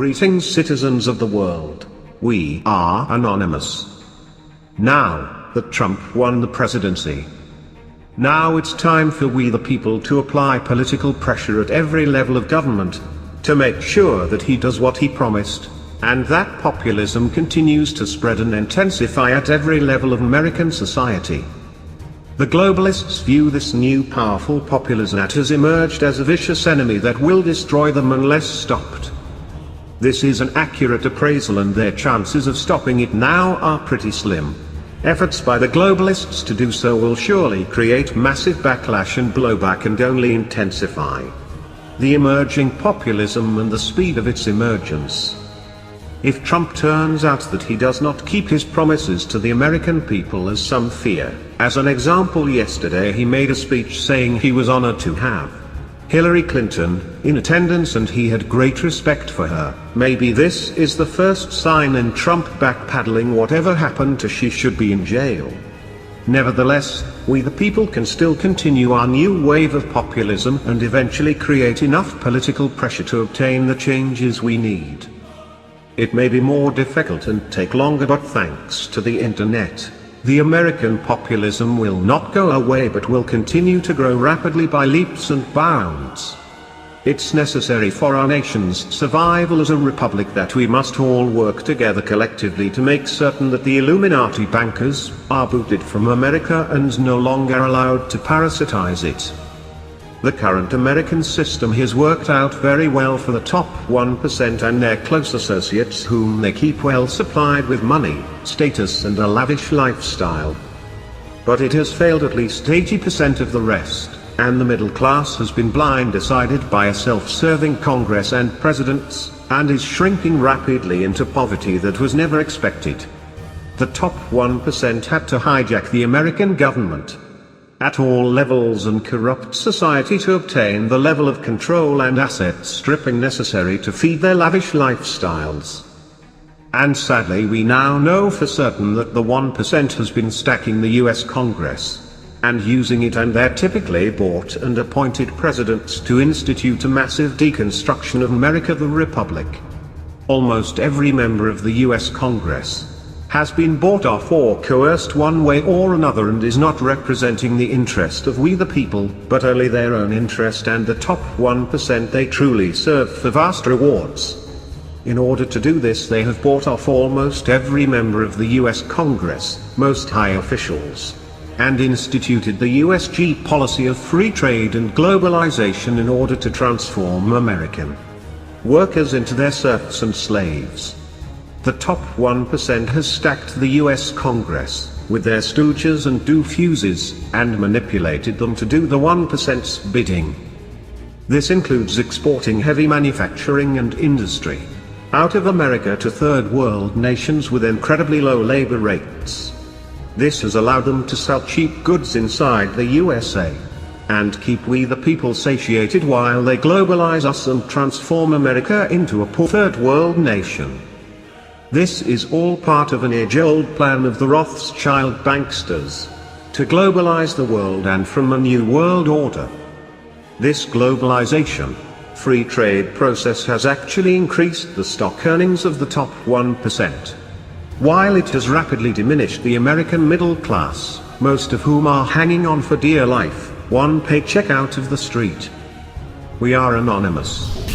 Greetings, citizens of the world. We are anonymous. Now that Trump won the presidency, now it's time for we the people to apply political pressure at every level of government to make sure that he does what he promised, and that populism continues to spread and intensify at every level of American society. The globalists view this new powerful populism that has emerged as a vicious enemy that will destroy them unless stopped. This is an accurate appraisal, and their chances of stopping it now are pretty slim. Efforts by the globalists to do so will surely create massive backlash and blowback and only intensify the emerging populism and the speed of its emergence. If Trump turns out that he does not keep his promises to the American people, as some fear, as an example, yesterday he made a speech saying he was honored to have Hillary Clinton in attendance and he had great respect for her. Maybe this is the first sign in Trump backpedaling. Whatever happened to she should be in jail. Nevertheless, we the people can still continue our new wave of populism and eventually create enough political pressure to obtain the changes we need. It may be more difficult and take longer, but thanks to the internet, the American populism will not go away but will continue to grow rapidly by leaps and bounds. It's necessary for our nation's survival as a republic that we must all work together collectively to make certain that the Illuminati bankers are booted from America and no longer allowed to parasitize it. The current American system has worked out very well for the top 1% and their close associates, whom they keep well supplied with money, status and a lavish lifestyle. But it has failed at least 80% of the rest, and the middle class has been blindsided by a self-serving Congress and presidents, and is shrinking rapidly into poverty that was never expected. The top 1% had to hijack the American government at all levels and corrupt society to obtain the level of control and asset stripping necessary to feed their lavish lifestyles. And sadly, we now know for certain that the 1% has been stacking the US Congress and using it and their typically bought and appointed presidents to institute a massive deconstruction of America the Republic. Almost every member of the US Congress has been bought off or coerced one way or another and is not representing the interest of we the people, but only their own interest and the top 1% they truly serve for vast rewards. In order to do this, they have bought off almost every member of the US Congress, most high officials, and instituted the USG policy of free trade and globalization in order to transform American workers into their serfs and slaves. The top 1% has stacked the US Congress with their stooges and doofuses, and manipulated them to do the 1%'s bidding. This includes exporting heavy manufacturing and industry out of America to third world nations with incredibly low labor rates. This has allowed them to sell cheap goods inside the USA and keep we the people satiated while they globalize us and transform America into a poor third world nation. This is all part of an age-old plan of the Rothschild banksters to globalize the world and from a new world order. This globalization, free trade process has actually increased the stock earnings of the top 1%, while it has rapidly diminished the American middle class, most of whom are hanging on for dear life, one paycheck out of the street. We are anonymous.